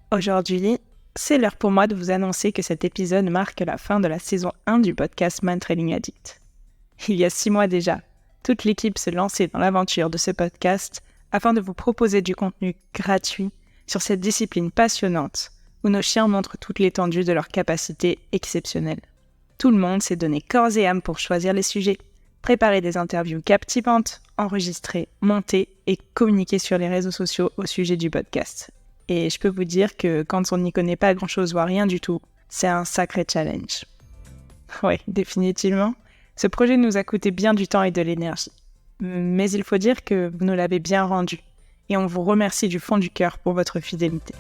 Aujourd'hui, c'est l'heure pour moi de vous annoncer que cet épisode marque la fin de la saison 1 du podcast Mind Training Addict. Il y a 6 mois déjà, toute l'équipe se lançait dans l'aventure de ce podcast afin de vous proposer du contenu gratuit sur cette discipline passionnante où nos chiens montrent toute l'étendue de leurs capacités exceptionnelles. Tout le monde s'est donné corps et âme pour choisir les sujets, préparer des interviews captivantes, enregistrer, monter et communiquer sur les réseaux sociaux au sujet du podcast. Et je peux vous dire que quand on n'y connaît pas grand-chose ou rien du tout, c'est un sacré challenge. Oui, définitivement. Ce projet nous a coûté bien du temps et de l'énergie. Mais il faut dire que vous nous l'avez bien rendu. Et on vous remercie du fond du cœur pour votre fidélité.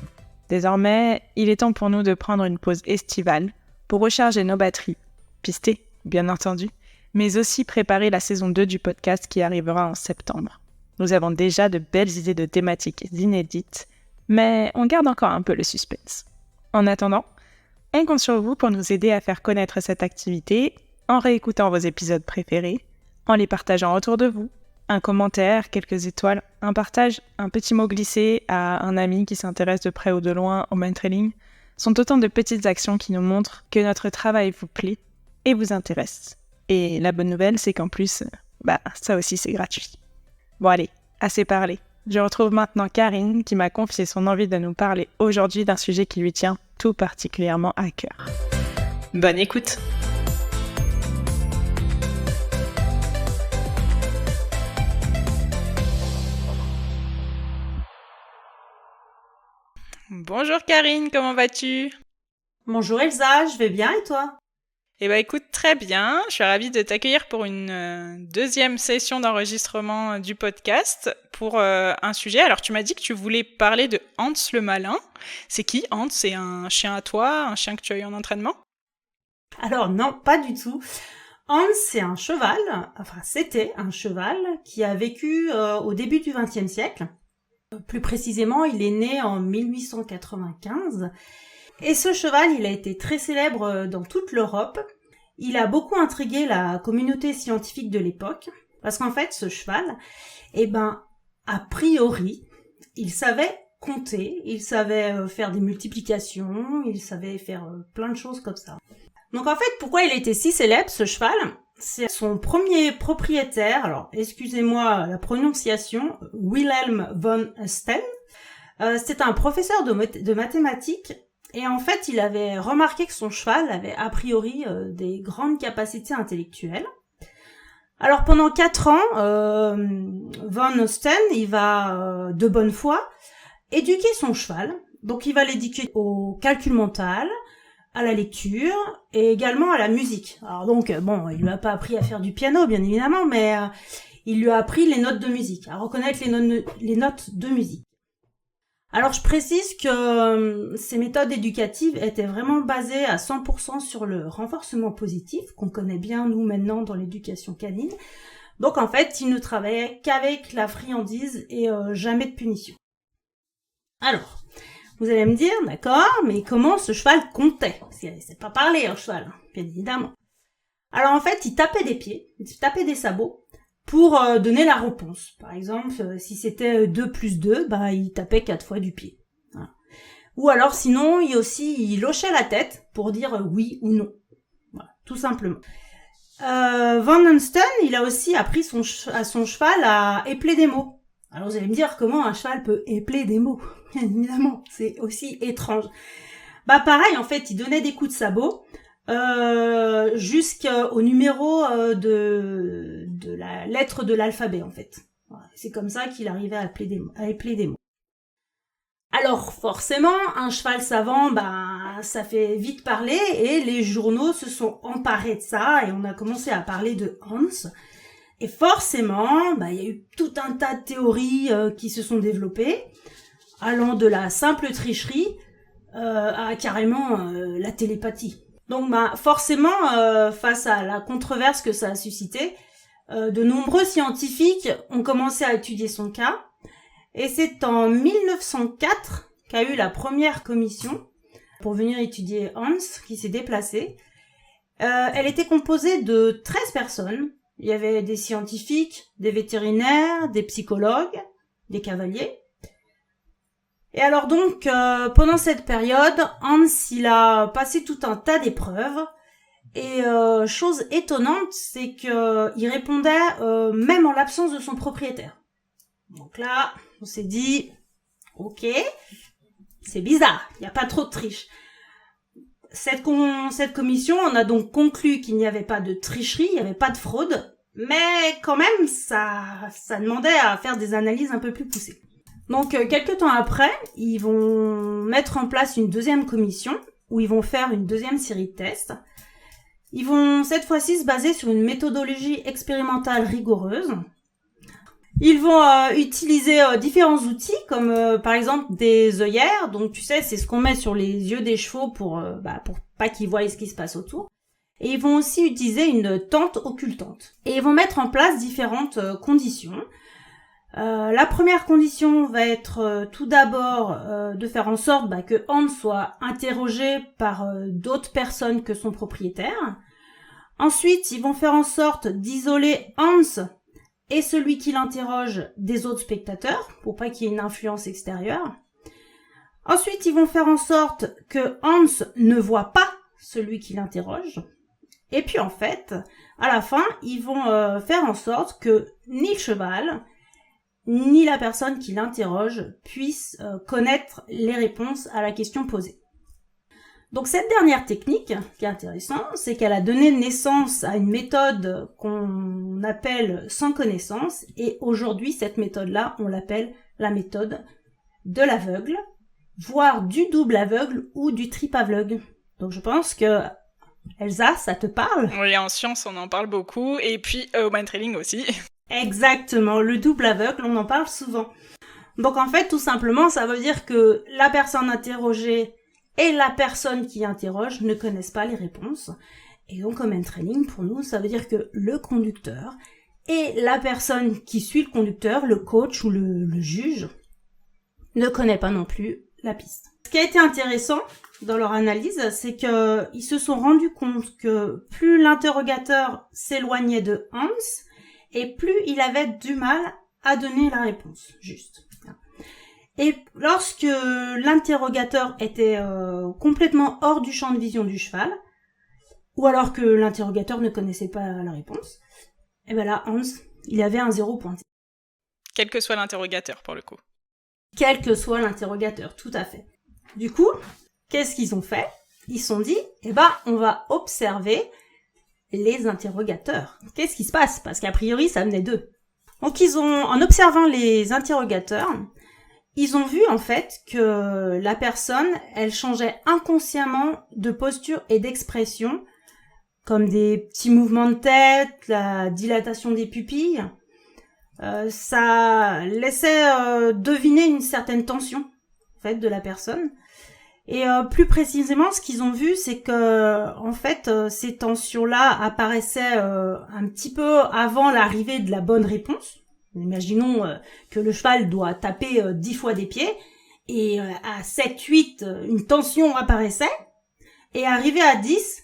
Désormais, il est temps pour nous de prendre une pause estivale pour recharger nos batteries, pister, bien entendu, mais aussi préparer la saison 2 du podcast qui arrivera en septembre. Nous avons déjà de belles idées de thématiques inédites, mais on garde encore un peu le suspense. En attendant, on compte sur vous pour nous aider à faire connaître cette activité en réécoutant vos épisodes préférés, en les partageant autour de vous, un commentaire, quelques étoiles, un partage, un petit mot glissé à un ami qui s'intéresse de près ou de loin au mind training sont autant de petites actions qui nous montrent que notre travail vous plaît et vous intéresse. Et la bonne nouvelle, c'est qu'en plus, ça aussi c'est gratuit. Bon allez, assez parlé. Je retrouve maintenant Karine qui m'a confié son envie de nous parler aujourd'hui d'un sujet qui lui tient tout particulièrement à cœur. Bonne écoute! Bonjour Karine, comment vas-tu? Bonjour Elsa, je vais bien et toi? Écoute, très bien. Je suis ravie de t'accueillir pour une deuxième session d'enregistrement du podcast pour un sujet. Alors, tu m'as dit que tu voulais parler de Hans le Malin. C'est qui Hans? C'est un chien à toi, un chien que tu as eu en entraînement? Alors non, pas du tout. Hans, c'est un cheval, c'était un cheval qui a vécu au début du XXe siècle. Plus précisément, il est né en 1895. Et ce cheval, il a été très célèbre dans toute l'Europe. Il a beaucoup intrigué la communauté scientifique de l'époque, parce qu'en fait, ce cheval, a priori, il savait compter, il savait faire des multiplications, il savait faire plein de choses comme ça. Donc en fait, pourquoi il était si célèbre, ce cheval? C'est son premier propriétaire, alors excusez-moi la prononciation, Wilhelm von Steen. C'était un professeur de mathématiques. Et en fait, il avait remarqué que son cheval avait a priori des grandes capacités intellectuelles. Alors pendant 4 ans, Von Steen, il va de bonne foi éduquer son cheval. Donc il va l'éduquer au calcul mental, à la lecture et également à la musique. Alors donc, il lui a pas appris à faire du piano, bien évidemment, mais il lui a appris les notes de musique, à reconnaître les notes de musique. Alors je précise que ces méthodes éducatives étaient vraiment basées à 100% sur le renforcement positif, qu'on connaît bien nous maintenant dans l'éducation canine. Donc en fait, il ne travaillait qu'avec la friandise et jamais de punition. Alors, vous allez me dire, d'accord, mais comment ce cheval comptait? C'est pas parler un cheval, bien évidemment. Alors en fait, il tapait des pieds, il tapait des sabots, pour donner la réponse. Par exemple, si c'était 2 plus 2, il tapait 4 fois du pied. Voilà. Ou alors sinon, il hochait la tête pour dire oui ou non. Voilà, tout simplement. Van Steen, il a aussi appris à son cheval à épeler des mots. Alors vous allez me dire comment un cheval peut épeler des mots. Bien évidemment, c'est aussi étrange. Pareil, en fait, il donnait des coups de sabot jusqu'au numéro de la lettre de l'alphabet, en fait. Voilà. C'est comme ça qu'il arrivait à épeler des mots. Alors forcément, un cheval savant, ça fait vite parler et les journaux se sont emparés de ça et on a commencé à parler de Hans. Et forcément, il y a eu tout un tas de théories qui se sont développées, allant de la simple tricherie à carrément la télépathie. Donc forcément, face à la controverse que ça a suscité, de nombreux scientifiques ont commencé à étudier son cas. Et c'est en 1904 qu'a eu la première commission pour venir étudier Hans, qui s'est déplacée. Elle était composée de 13 personnes. Il y avait des scientifiques, des vétérinaires, des psychologues, des cavaliers. Et alors donc, pendant cette période, Hans, il a passé tout un tas d'épreuves. Et chose étonnante, c'est que il répondait même en l'absence de son propriétaire. Donc là, on s'est dit, ok, c'est bizarre, il n'y a pas trop de triche. Cette commission, on a donc conclu qu'il n'y avait pas de tricherie, il n'y avait pas de fraude, mais quand même, ça demandait à faire des analyses un peu plus poussées. Donc, quelques temps après, ils vont mettre en place une deuxième commission, où ils vont faire une deuxième série de tests. Ils vont cette fois-ci se baser sur une méthodologie expérimentale rigoureuse. Ils vont utiliser différents outils, comme par exemple des œillères. Donc tu sais, c'est ce qu'on met sur les yeux des chevaux pour pas qu'ils voient ce qui se passe autour. Et ils vont aussi utiliser une tente occultante. Et ils vont mettre en place différentes conditions. La première condition va être tout d'abord de faire en sorte que Hans soit interrogé par d'autres personnes que son propriétaire. Ensuite, ils vont faire en sorte d'isoler Hans et celui qui l'interroge des autres spectateurs, pour pas qu'il y ait une influence extérieure. Ensuite, ils vont faire en sorte que Hans ne voit pas celui qui l'interroge. Et puis en fait, à la fin, ils vont faire en sorte que ni le cheval, ni la personne qui l'interroge puissent connaître les réponses à la question posée. Donc cette dernière technique, qui est intéressante, c'est qu'elle a donné naissance à une méthode qu'on appelle sans connaissance, et aujourd'hui cette méthode-là, on l'appelle la méthode de l'aveugle, voire du double aveugle ou du triple aveugle. Donc je pense que Elsa, ça te parle ? Oui, en science on en parle beaucoup, et puis au mind training aussi. Exactement, le double aveugle, on en parle souvent. Donc en fait, tout simplement, ça veut dire que la personne interrogée et la personne qui interroge ne connaissent pas les réponses. Et donc, en mind training, pour nous, ça veut dire que le conducteur et la personne qui suit le conducteur, le coach ou le juge, ne connaît pas non plus la piste. Ce qui a été intéressant dans leur analyse, c'est qu'ils se sont rendus compte que plus l'interrogateur s'éloignait de Hans, et plus il avait du mal à donner la réponse juste. Et lorsque l'interrogateur était complètement hors du champ de vision du cheval, ou alors que l'interrogateur ne connaissait pas la réponse, et ben là, Hans, il avait un 0 pointé. Quel que soit l'interrogateur, pour le coup. Quel que soit l'interrogateur, tout à fait. Du coup, qu'est-ce qu'ils ont fait ? Ils se sont dit, on va observer les interrogateurs. Qu'est-ce qui se passe ? Parce qu'a priori, ça venait d'eux. Donc en observant les interrogateurs, ils ont vu en fait que la personne, elle changeait inconsciemment de posture et d'expression, comme des petits mouvements de tête, la dilatation des pupilles. Ça laissait deviner une certaine tension en fait de la personne. Et plus précisément, ce qu'ils ont vu, c'est que en fait, ces tensions-là apparaissaient un petit peu avant l'arrivée de la bonne réponse. Imaginons que le cheval doit taper 10 fois des pieds, et à 7, 8, une tension apparaissait, et arrivé à 10,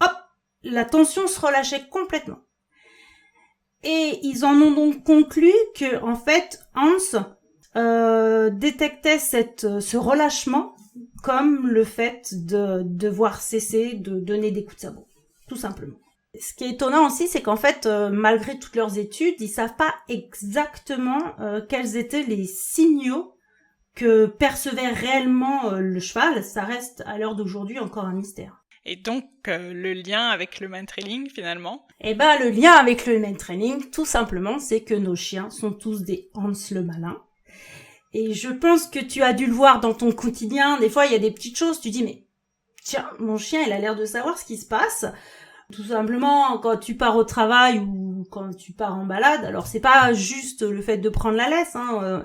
hop, la tension se relâchait complètement. Et ils en ont donc conclu que, en fait, Hans détectait ce relâchement comme le fait de devoir cesser de donner des coups de sabot, tout simplement. Ce qui est étonnant aussi, c'est qu'en fait, malgré toutes leurs études, ils savent pas exactement quels étaient les signaux que percevait réellement le cheval. Ça reste à l'heure d'aujourd'hui encore un mystère. Et donc, le lien avec le mind training, finalement ? Le lien avec le mind training, tout simplement, c'est que nos chiens sont tous des Hans le malin. Et je pense que tu as dû le voir dans ton quotidien. Des fois, il y a des petites choses, tu dis, mais tiens, mon chien, il a l'air de savoir ce qui se passe. Tout simplement, quand tu pars au travail ou quand tu pars en balade, alors c'est pas juste le fait de prendre la laisse,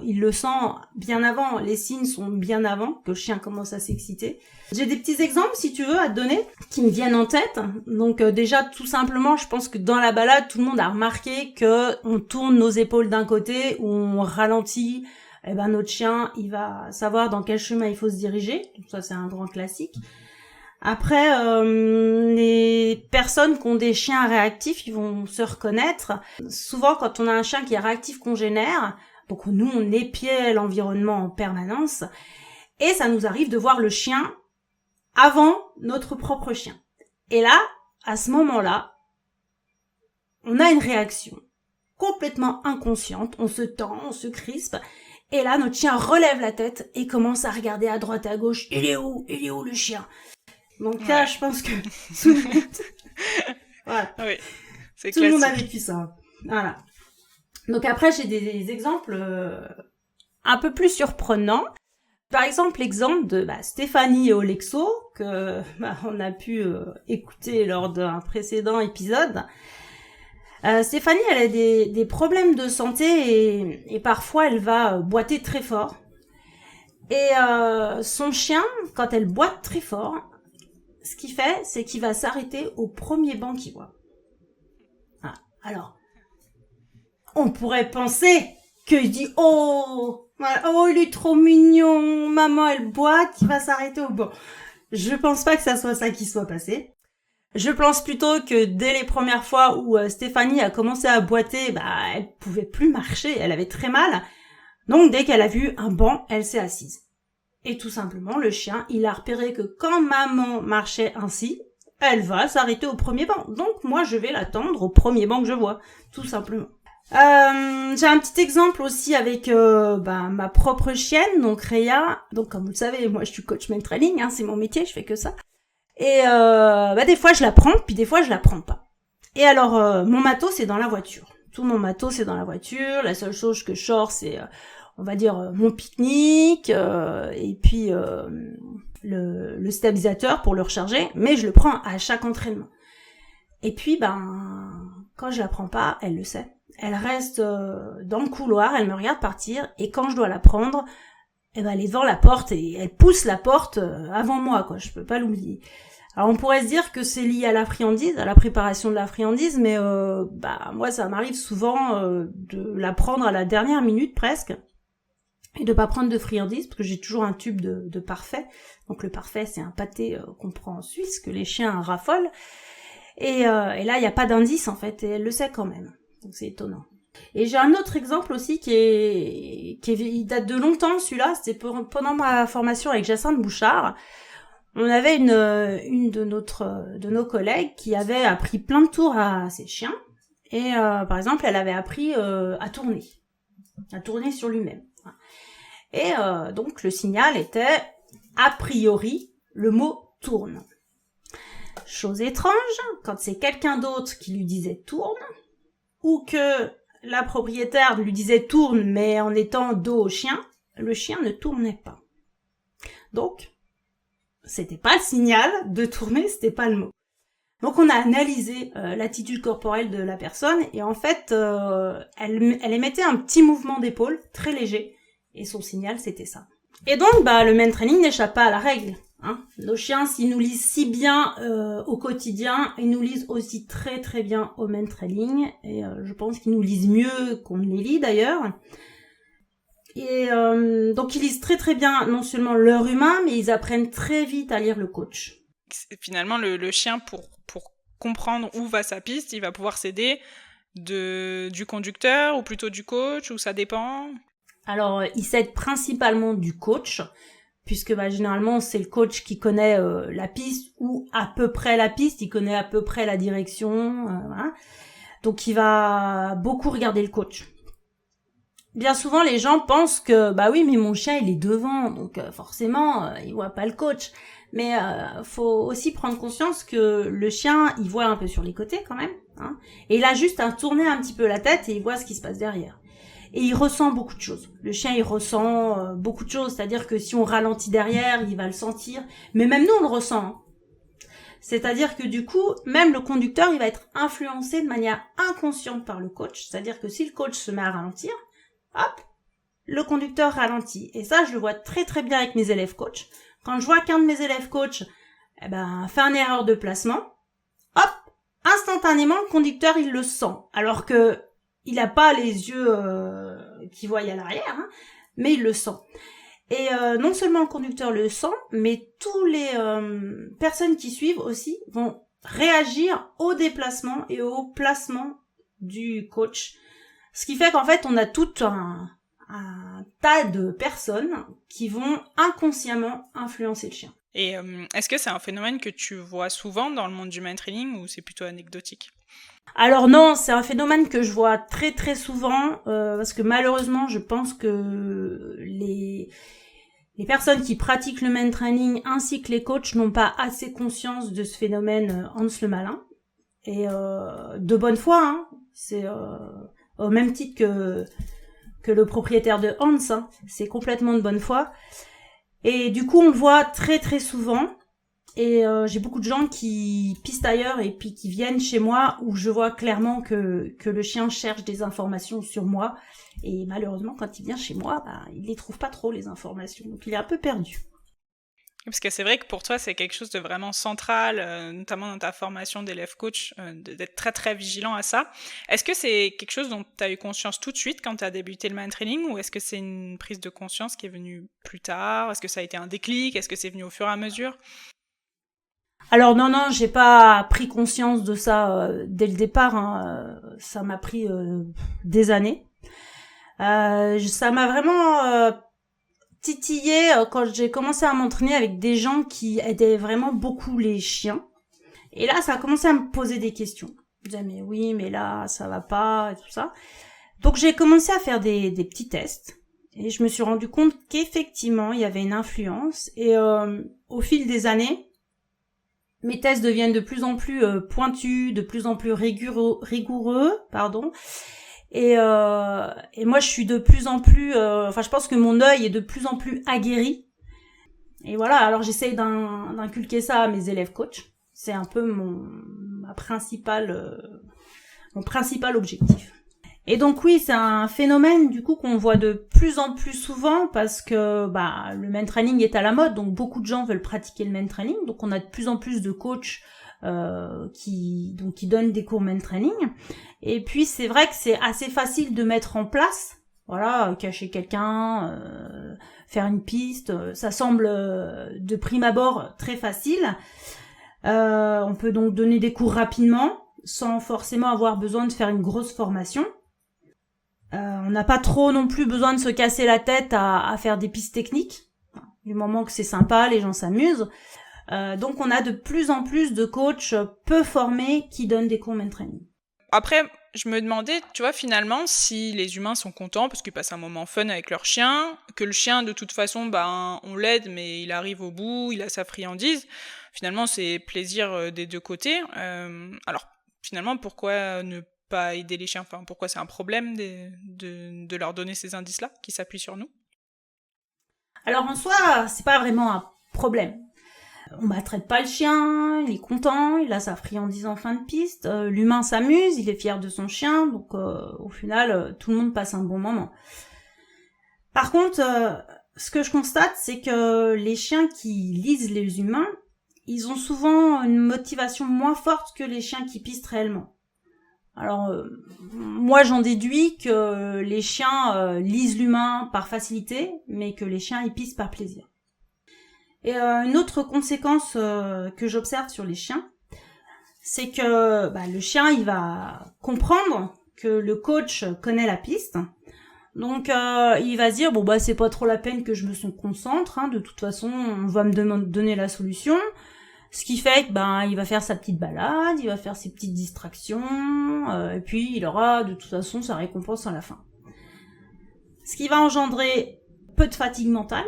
il le sent bien avant, les signes sont bien avant que le chien commence à s'exciter. J'ai des petits exemples, si tu veux, à te donner, qui me viennent en tête. Donc déjà, tout simplement, je pense que dans la balade, tout le monde a remarqué que on tourne nos épaules d'un côté ou on ralentit. Notre chien, il va savoir dans quel chemin il faut se diriger. Donc ça, c'est un grand classique. Après, les personnes qui ont des chiens réactifs, ils vont se reconnaître. Souvent, quand on a un chien qui est réactif congénère, Donc nous, on épiait l'environnement en permanence. Et ça nous arrive de voir le chien avant notre propre chien. Et là, à ce moment-là, on a une réaction complètement inconsciente. On se tend, on se crispe. Et là, notre chien relève la tête et commence à regarder à droite et à gauche. Il est où le chien? Donc là, je pense que tout le monde... voilà. Oui, c'est tout classique. le monde a vécu ça. Voilà. Donc après, j'ai des exemples un peu plus surprenants. Par exemple, l'exemple de Stéphanie et Olexo, que on a pu écouter lors d'un précédent épisode. Stéphanie, elle a des problèmes de santé et parfois elle va boiter très fort. Et son chien, quand elle boite très fort, ce qu'il fait, c'est qu'il va s'arrêter au premier banc qu'il voit. Ah, alors, on pourrait penser qu'il dit « Oh, il est trop mignon, maman elle boite, il va s'arrêter au banc. » Je pense pas que ça soit ça qui soit passé. Je pense plutôt que dès les premières fois où Stéphanie a commencé à boiter, elle pouvait plus marcher, elle avait très mal. Donc dès qu'elle a vu un banc, elle s'est assise. Et tout simplement, le chien, il a repéré que quand maman marchait ainsi, elle va s'arrêter au premier banc. Donc moi, je vais l'attendre au premier banc que je vois, tout simplement. J'ai un petit exemple aussi avec ma propre chienne, donc Rhea. Donc comme vous le savez, moi je suis coach mentoring, c'est mon métier, je fais que ça. Et des fois je la prends, puis des fois je la prends pas. Et alors mon matos c'est dans la voiture. Tout mon matos c'est dans la voiture. La seule chose que je sors c'est on va dire mon pique-nique et puis le stabilisateur pour le recharger, mais je le prends à chaque entraînement. Et puis quand je la prends pas, elle le sait. Elle reste dans le couloir, elle me regarde partir et quand je dois la prendre, elle est devant la porte et elle pousse la porte avant moi, quoi. Je peux pas l'oublier. Alors on pourrait se dire que c'est lié à la friandise, à la préparation de la friandise, mais moi ça m'arrive souvent de la prendre à la dernière minute presque et de pas prendre de friandise parce que j'ai toujours un tube de parfait. Donc le parfait c'est un pâté qu'on prend en Suisse que les chiens raffolent et là il y a pas d'indice en fait et elle le sait quand même. Donc c'est étonnant. Et j'ai un autre exemple aussi il date de longtemps celui-là, c'était pendant ma formation avec Jacinthe Bouchard. On avait une de nos collègues qui avait appris plein de tours à ses chiens et par exemple elle avait appris à tourner sur lui-même. Et donc le signal était a priori le mot tourne. Chose étrange, quand c'est quelqu'un d'autre qui lui disait tourne ou que la propriétaire lui disait tourne mais en étant dos au chien, le chien ne tournait pas. Donc c'était pas le signal de tourner, c'était pas le mot. Donc on a analysé l'attitude corporelle de la personne et en fait elle émettait un petit mouvement d'épaule très léger et son signal c'était ça. Et donc le main training n'échappe pas à la règle. Nos chiens s'ils nous lisent si bien au quotidien, ils nous lisent aussi très très bien au main training et je pense qu'ils nous lisent mieux qu'on ne les lit d'ailleurs. Et donc ils lisent très très bien non seulement leur humain, mais ils apprennent très vite à lire le coach. Finalement, le chien, pour comprendre où va sa piste, il va pouvoir s'aider du conducteur ou plutôt du coach, ou ça dépend? Alors, il s'aide principalement du coach, puisque généralement c'est le coach qui connaît la piste ou à peu près la piste, il connaît à peu près la direction, voilà. Donc il va beaucoup regarder le coach. Bien souvent, les gens pensent que oui, mais mon chien il est devant, donc forcément il voit pas le coach. Mais faut aussi prendre conscience que le chien il voit un peu sur les côtés quand même, et il a juste à tourner un petit peu la tête et il voit ce qui se passe derrière. Et il ressent beaucoup de choses. Le chien il ressent beaucoup de choses, c'est-à-dire que si on ralentit derrière, il va le sentir. Mais même nous on le ressent. C'est-à-dire que du coup, même le conducteur il va être influencé de manière inconsciente par le coach. C'est-à-dire que si le coach se met à ralentir, hop, le conducteur ralentit. Et ça, je le vois très très bien avec mes élèves coach. Quand je vois qu'un de mes élèves coach fait une erreur de placement, hop, instantanément, le conducteur, il le sent. Alors que il n'a pas les yeux qui voient à l'arrière, mais il le sent. Et non seulement le conducteur le sent, mais tous les personnes qui suivent aussi vont réagir au déplacement et au placement du coach. Ce qui fait qu'en fait, on a tout un un tas de personnes qui vont inconsciemment influencer le chien. Et est-ce que c'est un phénomène que tu vois souvent dans le monde du main training ou c'est plutôt anecdotique ? Alors non, c'est un phénomène que je vois très très souvent parce que malheureusement je pense que les personnes qui pratiquent le main training ainsi que les coachs n'ont pas assez conscience de ce phénomène Hans le Malin. Et de bonne foi, hein, c'est au même titre que le propriétaire de Hans, hein, c'est complètement de bonne foi. Et du coup, on le voit très très souvent. Et j'ai beaucoup de gens qui pistent ailleurs et puis qui viennent chez moi où je vois clairement que le chien cherche des informations sur moi. Et malheureusement, quand il vient chez moi, il les trouve pas trop, les informations. Donc il est un peu perdu. Parce que c'est vrai que pour toi, c'est quelque chose de vraiment central, notamment dans ta formation d'élève coach, d'être très très vigilant à ça. Est-ce que c'est quelque chose dont tu as eu conscience tout de suite quand tu as débuté le main training ou est-ce que c'est une prise de conscience qui est venue plus tard ? Est-ce que ça a été un déclic ? Est-ce que c'est venu au fur et à mesure ? Alors non, j'ai pas pris conscience de ça dès le départ. Hein. Ça m'a pris des années. Ça m'a vraiment titillé quand j'ai commencé à m'entraîner avec des gens qui aidaient vraiment beaucoup les chiens. Et là, ça a commencé à me poser des questions. Je disais, mais oui, mais là, ça va pas, et tout ça. Donc, j'ai commencé à faire des petits tests. Et je me suis rendu compte qu'effectivement, il y avait une influence. Et au fil des années, mes tests deviennent de plus en plus pointus, de plus en plus rigoureux, Et moi, je suis de plus en plus... je pense que mon œil est de plus en plus aguerri. Et voilà, alors j'essaye d'inculquer ça à mes élèves coachs. C'est un peu mon principal objectif. Et donc oui, c'est un phénomène du coup qu'on voit de plus en plus souvent parce que le main training est à la mode, donc beaucoup de gens veulent pratiquer le main training. Donc on a de plus en plus de coachs qui donnent des cours main training. Et puis c'est vrai que c'est assez facile de mettre en place, voilà, cacher quelqu'un, faire une piste, ça semble de prime abord très facile. On peut donc donner des cours rapidement, sans forcément avoir besoin de faire une grosse formation. On n'a pas trop non plus besoin de se casser la tête à faire des pistes techniques. Du moment que c'est sympa, les gens s'amusent. Donc on a de plus en plus de coachs peu formés qui donnent des cours main training. Après, je me demandais, tu vois, finalement, si les humains sont contents parce qu'ils passent un moment fun avec leur chien, que le chien, de toute façon, on l'aide, mais il arrive au bout, il a sa friandise. Finalement, c'est plaisir des deux côtés. Alors, finalement, pourquoi ne pas aider les chiens ? Enfin, pourquoi c'est un problème de leur donner ces indices-là qui s'appuient sur nous ? Alors, en soi, c'est pas vraiment un problème. On maltraite pas le chien, il est content, il a sa friandise en fin de piste, l'humain s'amuse, il est fier de son chien, donc au final, tout le monde passe un bon moment. Par contre, ce que je constate, c'est que les chiens qui lisent les humains, ils ont souvent une motivation moins forte que les chiens qui pistent réellement. Alors, moi j'en déduis que les chiens lisent l'humain par facilité, mais que les chiens ils pissent par plaisir. Et une autre conséquence que j'observe sur les chiens, c'est que le chien il va comprendre que le coach connaît la piste, donc il va se dire c'est pas trop la peine que je me concentre, hein, de toute façon on va me donner la solution, ce qui fait que il va faire sa petite balade, il va faire ses petites distractions, et puis il aura de toute façon sa récompense à la fin. Ce qui va engendrer peu de fatigue mentale.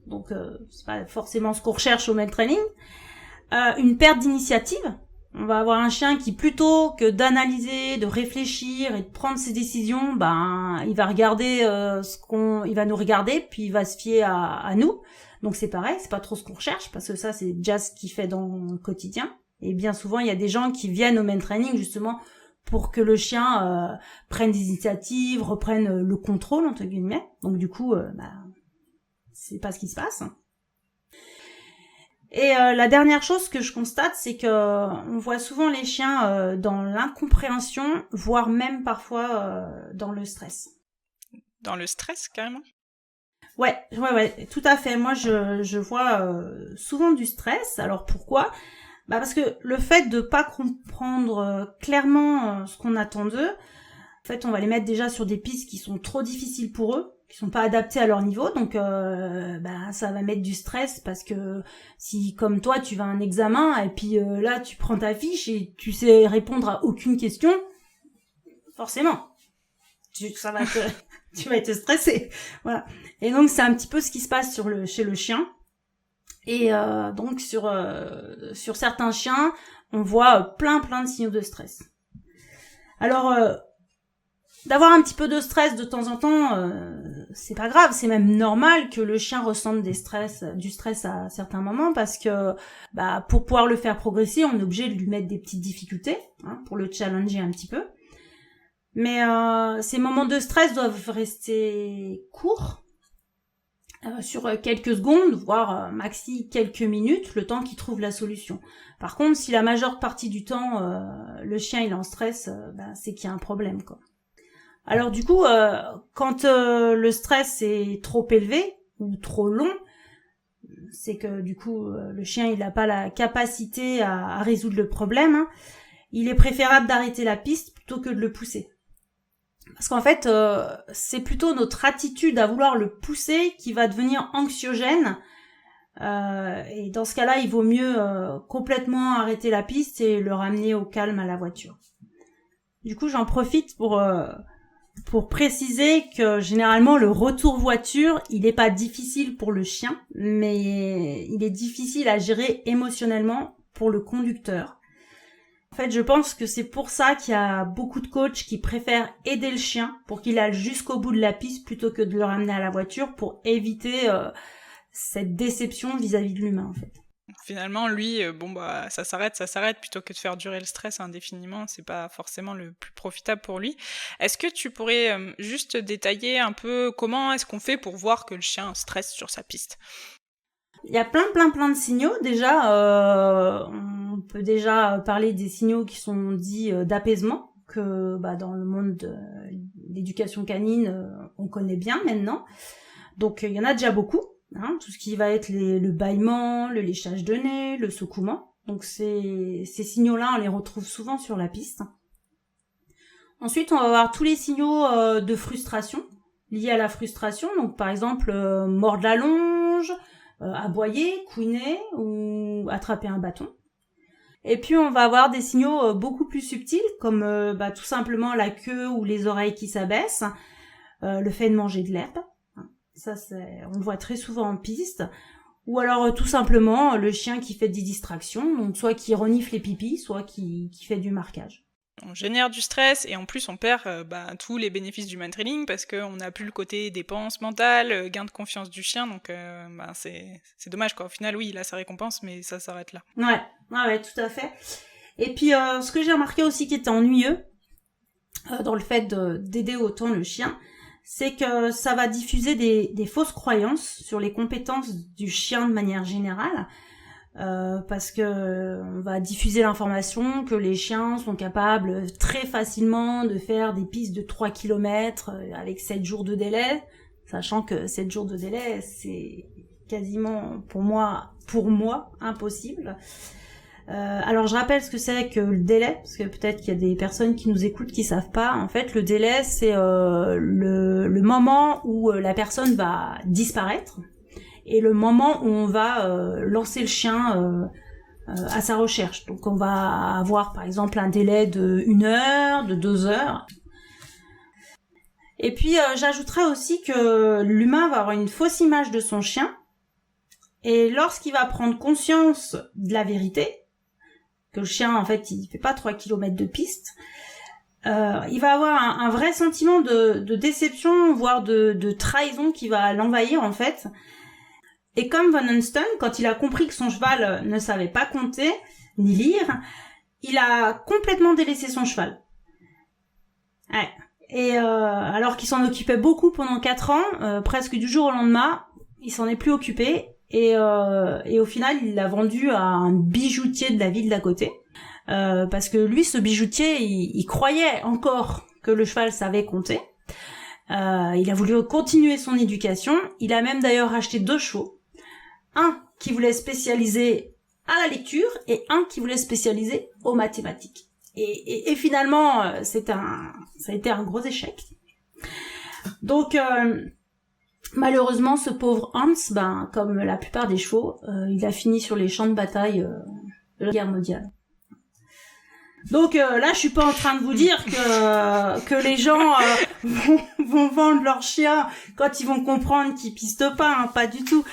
Donc c'est pas forcément ce qu'on recherche au main training. Une perte d'initiative. On va avoir un chien qui, plutôt que d'analyser, de réfléchir et de prendre ses décisions, il va regarder il va nous regarder, puis il va se fier à nous. Donc c'est pareil, c'est pas trop ce qu'on recherche, parce que ça c'est déjà ce qu'il fait dans le quotidien. Et bien souvent il y a des gens qui viennent au main training justement pour que le chien prenne des initiatives, reprenne le contrôle entre guillemets. Donc du coup c'est pas ce qui se passe. Et la dernière chose que je constate, c'est que on voit souvent les chiens dans l'incompréhension, voire même parfois dans le stress. Dans le stress, carrément ? Ouais, tout à fait. Moi, je vois souvent du stress. Alors pourquoi ? Parce que le fait de pas comprendre clairement ce qu'on attend d'eux, En fait, on va les mettre déjà sur des pistes qui sont trop difficiles pour eux, qui sont pas adaptées à leur niveau, donc ça va mettre du stress parce que si, comme toi, tu vas à un examen et puis là, tu prends ta fiche et tu sais répondre à aucune question, forcément, tu vas être stressé, voilà. Et donc, c'est un petit peu ce qui se passe chez le chien. Et donc, sur certains chiens, on voit plein de signaux de stress. Alors, d'avoir un petit peu de stress de temps en temps, c'est pas grave, c'est même normal que le chien ressente du stress à certains moments, parce que pour pouvoir le faire progresser, on est obligé de lui mettre des petites difficultés, pour le challenger un petit peu. Mais ces moments de stress doivent rester courts, sur quelques secondes, voire maxi quelques minutes, le temps qu'il trouve la solution. Par contre, si la majeure partie du temps, le chien il est en stress, c'est qu'il y a un problème, quoi. Alors du coup, quand le stress est trop élevé ou trop long, c'est que du coup le chien il n'a pas la capacité à résoudre le problème. Il est préférable d'arrêter la piste plutôt que de le pousser. Parce qu'en fait, c'est plutôt notre attitude à vouloir le pousser qui va devenir anxiogène. Et dans ce cas-là, il vaut mieux complètement arrêter la piste et le ramener au calme à la voiture. Du coup, j'en profite pour préciser que généralement le retour voiture, il n'est pas difficile pour le chien, mais il est difficile à gérer émotionnellement pour le conducteur. En fait, je pense que c'est pour ça qu'il y a beaucoup de coachs qui préfèrent aider le chien pour qu'il aille jusqu'au bout de la piste plutôt que de le ramener à la voiture, pour éviter cette déception vis-à-vis de l'humain, en fait. Finalement, lui, ça s'arrête, plutôt que de faire durer le stress indéfiniment, c'est pas forcément le plus profitable pour lui. Est-ce que tu pourrais juste détailler un peu comment est-ce qu'on fait pour voir que le chien stresse sur sa piste ? Il y a plein de signaux. Déjà, on peut déjà parler des signaux qui sont dits d'apaisement, que dans le monde de l'éducation canine, on connaît bien maintenant. Donc, il y en a déjà beaucoup. Tout ce qui va être le bâillement, le léchage de nez, le secouement. Donc ces signaux-là, on les retrouve souvent sur la piste. Ensuite, on va avoir tous les signaux de frustration, liés à la frustration. Donc par exemple, mordre la longe, aboyer, couiner ou attraper un bâton. Et puis on va avoir des signaux beaucoup plus subtils, comme tout simplement la queue ou les oreilles qui s'abaissent, le fait de manger de l'herbe. Ça, on le voit très souvent en piste. Ou alors tout simplement le chien qui fait des distractions, donc soit qui renifle les pipis, soit qui fait du marquage. On génère du stress et en plus on perd tous les bénéfices du man-trailing, parce qu'on n'a plus le côté dépense mentale, gain de confiance du chien, donc c'est dommage, quoi. Au final, oui, il a sa récompense, mais ça s'arrête là. Ouais, tout à fait. Et puis ce que j'ai remarqué aussi qui était ennuyeux dans le fait d'aider autant le chien, c'est que ça va diffuser des fausses croyances sur les compétences du chien de manière générale, parce que on va diffuser l'information que les chiens sont capables très facilement de faire des pistes de 3 km avec 7 jours de délai, sachant que 7 jours de délai, c'est quasiment pour moi impossible. Alors je rappelle ce que c'est que le délai, parce que peut-être qu'il y a des personnes qui nous écoutent qui savent pas. En fait, le délai, c'est le moment où la personne va disparaître et le moment où on va lancer le chien à sa recherche. Donc on va avoir par exemple un délai de 1 heure, de 2 heures. Et puis j'ajouterais aussi que l'humain va avoir une fausse image de son chien, et lorsqu'il va prendre conscience de la vérité, que le chien, en fait, il fait pas 3 km de piste, il va avoir un vrai sentiment de déception, voire de trahison qui va l'envahir, en fait. Et comme Von Huntston, quand il a compris que son cheval ne savait pas compter, ni lire, il a complètement délaissé son cheval. Ouais. Et alors qu'il s'en occupait beaucoup pendant 4 ans, presque du jour au lendemain, il s'en est plus occupé. Et au final, il l'a vendu à un bijoutier de la ville d'à côté. Parce que lui, ce bijoutier, il croyait encore que le cheval savait compter. Il a voulu continuer son éducation. Il a même d'ailleurs acheté 2 chevaux. Un qui voulait spécialiser à la lecture et un qui voulait spécialiser aux mathématiques. Et finalement, ça a été un gros échec. Donc, malheureusement, ce pauvre Hans, comme la plupart des chevaux, il a fini sur les champs de bataille de la guerre mondiale. Donc là, je suis pas en train de vous dire que les gens vont vendre leur chien quand ils vont comprendre qu'ils pistent pas, hein, pas du tout.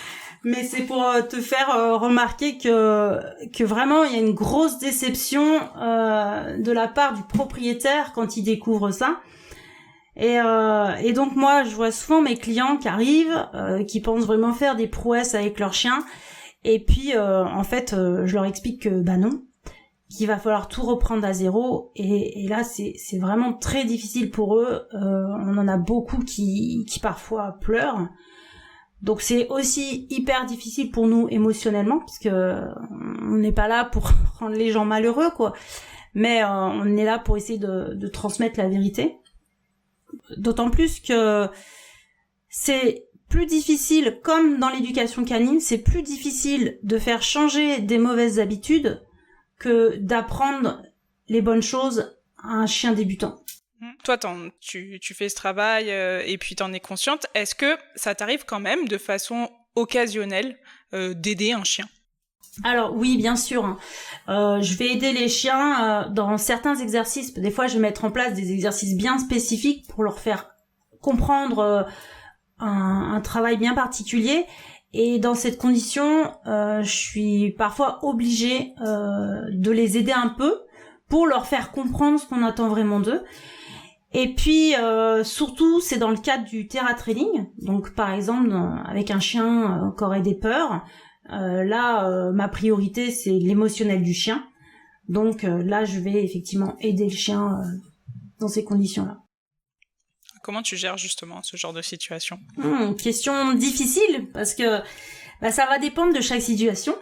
Mais c'est pour te faire remarquer que vraiment il y a une grosse déception de la part du propriétaire quand il découvre ça. Et donc moi, je vois souvent mes clients qui arrivent, qui pensent vraiment faire des prouesses avec leur chien, et puis en fait, je leur explique que non, qu'il va falloir tout reprendre à zéro, et là c'est vraiment très difficile pour eux. On en a beaucoup qui parfois pleurent. Donc c'est aussi hyper difficile pour nous émotionnellement, parce que on n'est pas là pour rendre les gens malheureux, quoi. Mais on est là pour essayer de transmettre la vérité. D'autant plus que c'est plus difficile, comme dans l'éducation canine, c'est plus difficile de faire changer des mauvaises habitudes que d'apprendre les bonnes choses à un chien débutant. Toi, tu fais ce travail et puis t'en es consciente. Est-ce que ça t'arrive quand même de façon occasionnelle d'aider un chien ? Alors oui, bien sûr. Je vais aider les chiens dans certains exercices. Des fois, je vais mettre en place des exercices bien spécifiques pour leur faire comprendre un travail bien particulier. Et dans cette condition, je suis parfois obligée de les aider un peu pour leur faire comprendre ce qu'on attend vraiment d'eux. Et puis surtout, c'est dans le cadre du theratraining. Donc par exemple, avec un chien qui aurait des peurs, ma priorité c'est l'émotionnel du chien. Donc là, je vais effectivement aider le chien dans ces conditions-là. Comment tu gères justement ce genre de situation ? Question difficile, parce que ça va dépendre de chaque situation.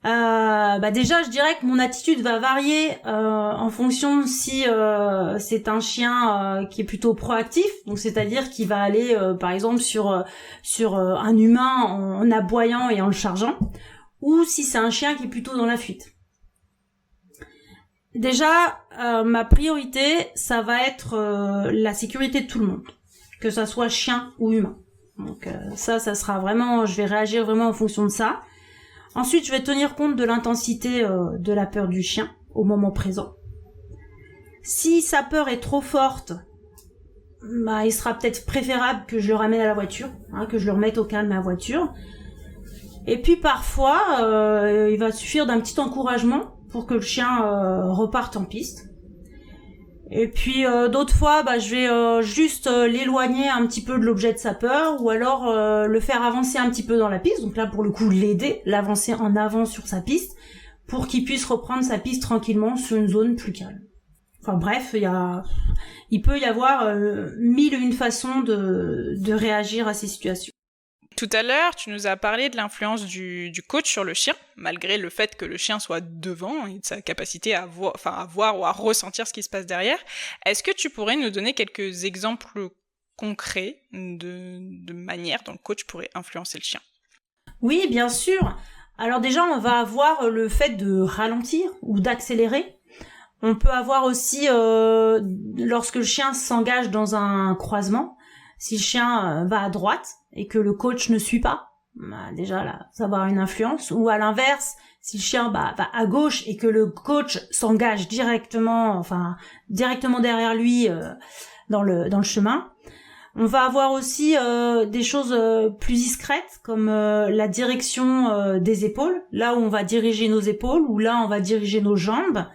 Déjà, je dirais que mon attitude va varier en fonction si c'est un chien qui est plutôt proactif, donc c'est-à-dire qui va aller par exemple sur un humain en aboyant et en le chargeant, ou si c'est un chien qui est plutôt dans la fuite. Déjà, ma priorité, ça va être la sécurité de tout le monde, que ça soit chien ou humain. Donc ça sera vraiment, je vais réagir vraiment en fonction de ça. Ensuite, je vais tenir compte de l'intensité de la peur du chien au moment présent. Si sa peur est trop forte, il sera peut-être préférable que je le ramène à la voiture, que je le remette au calme à la voiture. Et puis parfois, il va suffire d'un petit encouragement pour que le chien reparte en piste. Et puis d'autres fois, je vais juste l'éloigner un petit peu de l'objet de sa peur, ou alors le faire avancer un petit peu dans la piste. Donc là, pour le coup, l'aider, l'avancer en avant sur sa piste, pour qu'il puisse reprendre sa piste tranquillement sur une zone plus calme. Enfin bref, il peut y avoir 1001 façons de réagir à ces situations. Tout à l'heure, tu nous as parlé de l'influence du coach sur le chien, malgré le fait que le chien soit devant et de sa capacité à voir ou à ressentir ce qui se passe derrière. Est-ce que tu pourrais nous donner quelques exemples concrets de manière dont le coach pourrait influencer le chien ? Oui, bien sûr. Alors déjà, on va avoir le fait de ralentir ou d'accélérer. On peut avoir aussi, lorsque le chien s'engage dans un croisement, si le chien va à droite et que le coach ne suit pas, déjà là, ça va avoir une influence. Ou à l'inverse, si le chien va à gauche et que le coach s'engage directement derrière lui dans le chemin. On va avoir aussi des choses plus discrètes, comme la direction des épaules, là où on va diriger nos épaules, ou là on va diriger nos jambes.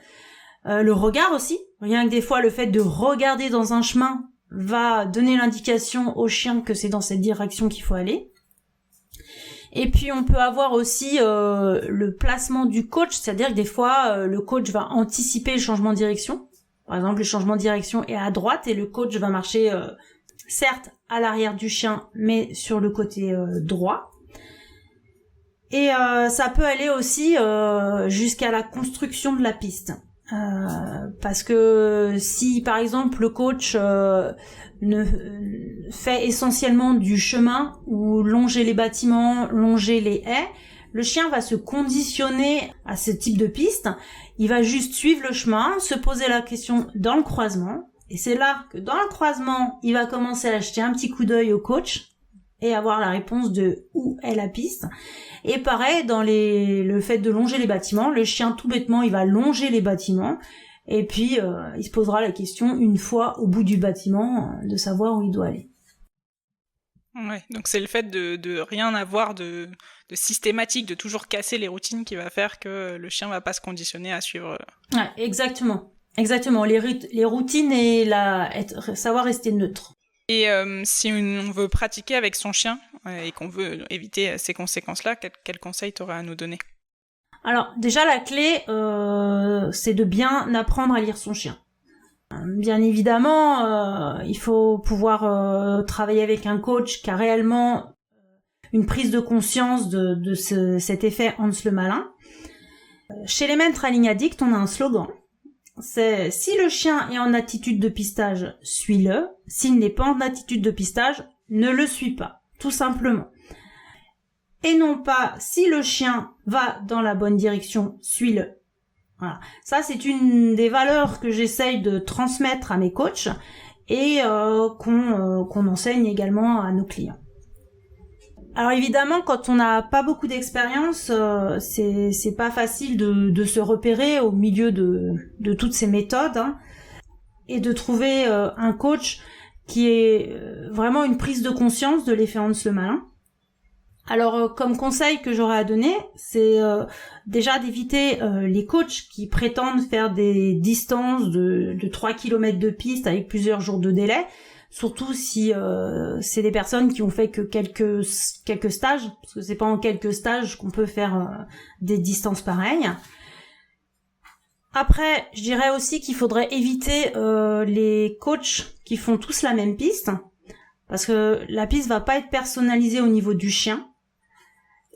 Le regard aussi, rien que des fois le fait de regarder dans un chemin va donner l'indication au chien que c'est dans cette direction qu'il faut aller. Et puis on peut avoir aussi le placement du coach, c'est-à-dire que des fois le coach va anticiper le changement de direction. Par exemple, le changement de direction est à droite et le coach va marcher certes à l'arrière du chien, mais sur le côté droit. Et ça peut aller aussi jusqu'à la construction de la piste. Parce que si par exemple le coach ne fait essentiellement du chemin ou longer les bâtiments, longer les haies, le chien va se conditionner à ce type de piste. Il va juste suivre le chemin, se poser la question dans le croisement. Et c'est là que dans le croisement, il va commencer à jeter un petit coup d'œil au coach et avoir la réponse de où est la piste. Et pareil, dans le fait de longer les bâtiments, le chien tout bêtement, il va longer les bâtiments. Et puis, il se posera la question une fois au bout du bâtiment de savoir où il doit aller. Ouais, donc c'est le fait de rien avoir de systématique, de toujours casser les routines qui va faire que le chien va pas se conditionner à suivre. Ouais, exactement. Exactement. Les routines et savoir rester neutre. Et si on veut pratiquer avec son chien et qu'on veut éviter ces conséquences-là, quel conseil t'aurais à nous donner ? Alors déjà la clé, c'est de bien apprendre à lire son chien. Bien évidemment, il faut pouvoir travailler avec un coach qui a réellement une prise de conscience de cet effet Hans le Malin. Chez les maîtres à ligne addict, on a un slogan. C'est « Si le chien est en attitude de pistage, suis-le. S'il n'est pas en attitude de pistage, ne le suis pas. » Tout simplement. Et non pas « Si le chien va dans la bonne direction, suis-le. » Voilà. Ça, c'est une des valeurs que j'essaye de transmettre à mes coachs et qu'on enseigne également à nos clients. Alors évidemment, quand on n'a pas beaucoup d'expérience, c'est pas facile de se repérer au milieu de toutes ces méthodes, hein, et de trouver un coach qui ait vraiment une prise de conscience de l'effet Hans le Malin. Alors, comme conseil que j'aurais à donner, c'est déjà d'éviter les coachs qui prétendent faire des distances de 3 km de piste avec plusieurs jours de délai, surtout si c'est des personnes qui ont fait que quelques stages, parce que c'est pas en quelques stages qu'on peut faire des distances pareilles. Après, je dirais aussi qu'il faudrait éviter les coachs qui font tous la même piste, parce que la piste va pas être personnalisée au niveau du chien.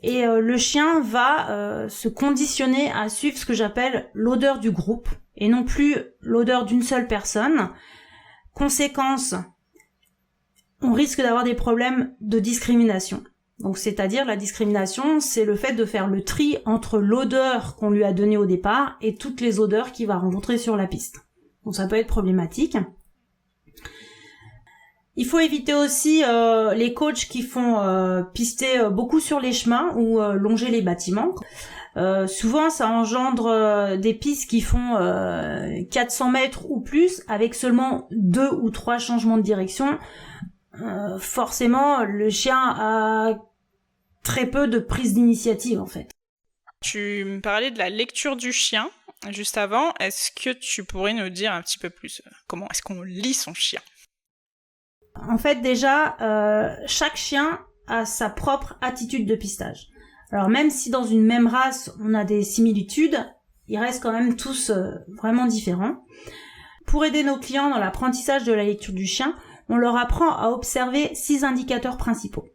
Et le chien va se conditionner à suivre ce que j'appelle l'odeur du groupe, et non plus l'odeur d'une seule personne. Conséquence, on risque d'avoir des problèmes de discrimination. Donc c'est-à-dire la discrimination, c'est le fait de faire le tri entre l'odeur qu'on lui a donnée au départ et toutes les odeurs qu'il va rencontrer sur la piste. Donc ça peut être problématique. Il faut éviter aussi les coachs qui font pister beaucoup sur les chemins ou longer les bâtiments. Souvent, ça engendre des pistes qui font 400 mètres ou plus avec seulement 2 ou 3 changements de direction. Forcément, le chien a très peu de prise d'initiative en fait. Tu me parlais de la lecture du chien juste avant. Est-ce que tu pourrais nous dire un petit peu plus comment est-ce qu'on lit son chien ? En fait, déjà, chaque chien a sa propre attitude de pistage. Alors même si dans une même race, on a des similitudes, ils restent quand même tous vraiment différents. Pour aider nos clients dans l'apprentissage de la lecture du chien, on leur apprend à observer 6 indicateurs principaux.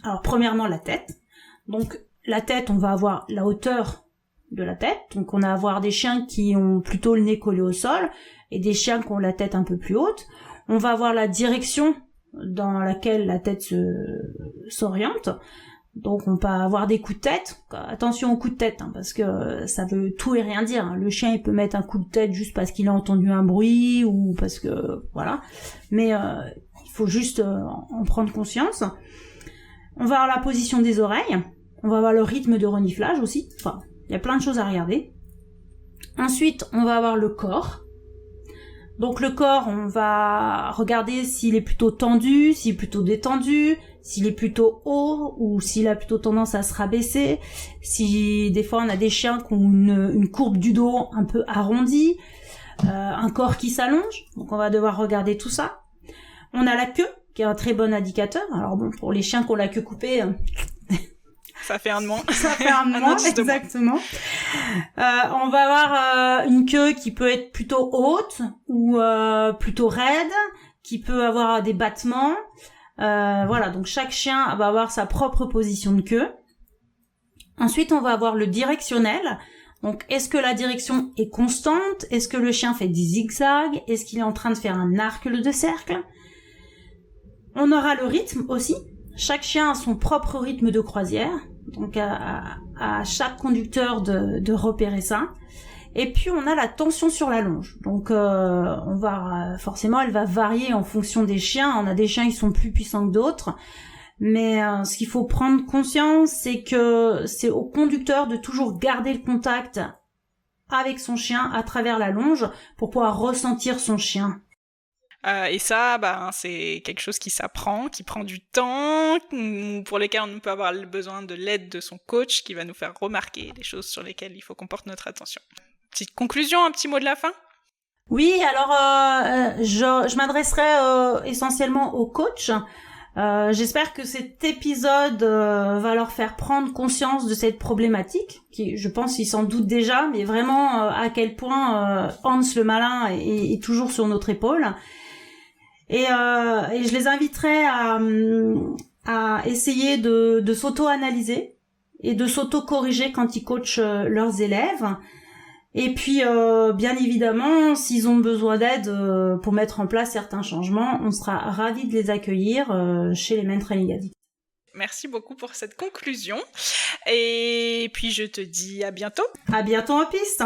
Alors premièrement, la tête. Donc la tête, on va avoir la hauteur de la tête. Donc on va avoir des chiens qui ont plutôt le nez collé au sol et des chiens qui ont la tête un peu plus haute. On va avoir la direction dans laquelle la tête s'oriente. Donc on peut avoir des coups de tête. Attention aux coups de tête, hein, parce que ça veut tout et rien dire. Le chien il peut mettre un coup de tête juste parce qu'il a entendu un bruit ou parce que voilà. Mais il faut juste en prendre conscience. On va avoir la position des oreilles. On va avoir le rythme de reniflage aussi. Enfin, il y a plein de choses à regarder. Ensuite, on va avoir le corps. Donc le corps, on va regarder s'il est plutôt tendu, s'il est plutôt détendu, s'il est plutôt haut ou s'il a plutôt tendance à se rabaisser. Si des fois on a des chiens qui ont une courbe du dos un peu arrondie, un corps qui s'allonge, donc on va devoir regarder tout ça. On a la queue, qui est un très bon indicateur. Alors bon, pour les chiens qui ont la queue coupée... Ça fait un de moins. Ça fait un de moins, exactement. On va avoir une queue qui peut être plutôt haute ou plutôt raide, qui peut avoir des battements. Voilà, donc chaque chien va avoir sa propre position de queue. Ensuite, on va avoir le directionnel. Donc, est-ce que la direction est constante? Est-ce que le chien fait des zigzags? Est-ce qu'il est en train de faire un arc de cercle? On aura le rythme aussi. Chaque chien a son propre rythme de croisière. donc à chaque conducteur de repérer ça. Et puis on a la tension sur la longe. Donc forcément elle va varier en fonction des chiens. On a des chiens qui sont plus puissants que d'autres. Mais ce qu'il faut prendre conscience, c'est que c'est au conducteur de toujours garder le contact avec son chien à travers la longe pour pouvoir ressentir son chien. Et ça, c'est quelque chose qui s'apprend, qui prend du temps, pour lesquels on peut avoir besoin de l'aide de son coach qui va nous faire remarquer les choses sur lesquelles il faut qu'on porte notre attention. Petite conclusion, un petit mot de la fin ? Oui, alors je m'adresserai essentiellement aux coachs. J'espère que cet épisode va leur faire prendre conscience de cette problématique, qui, je pense, ils s'en doutent déjà, mais vraiment à quel point Hans le malin est toujours sur notre épaule. Et je les inviterai à essayer de s'auto-analyser et de s'auto-corriger quand ils coachent leurs élèves. Et puis, bien évidemment, s'ils ont besoin d'aide pour mettre en place certains changements, on sera ravis de les accueillir chez les Main Training Addicts. Merci beaucoup pour cette conclusion. Et puis, je te dis à bientôt. À bientôt en piste.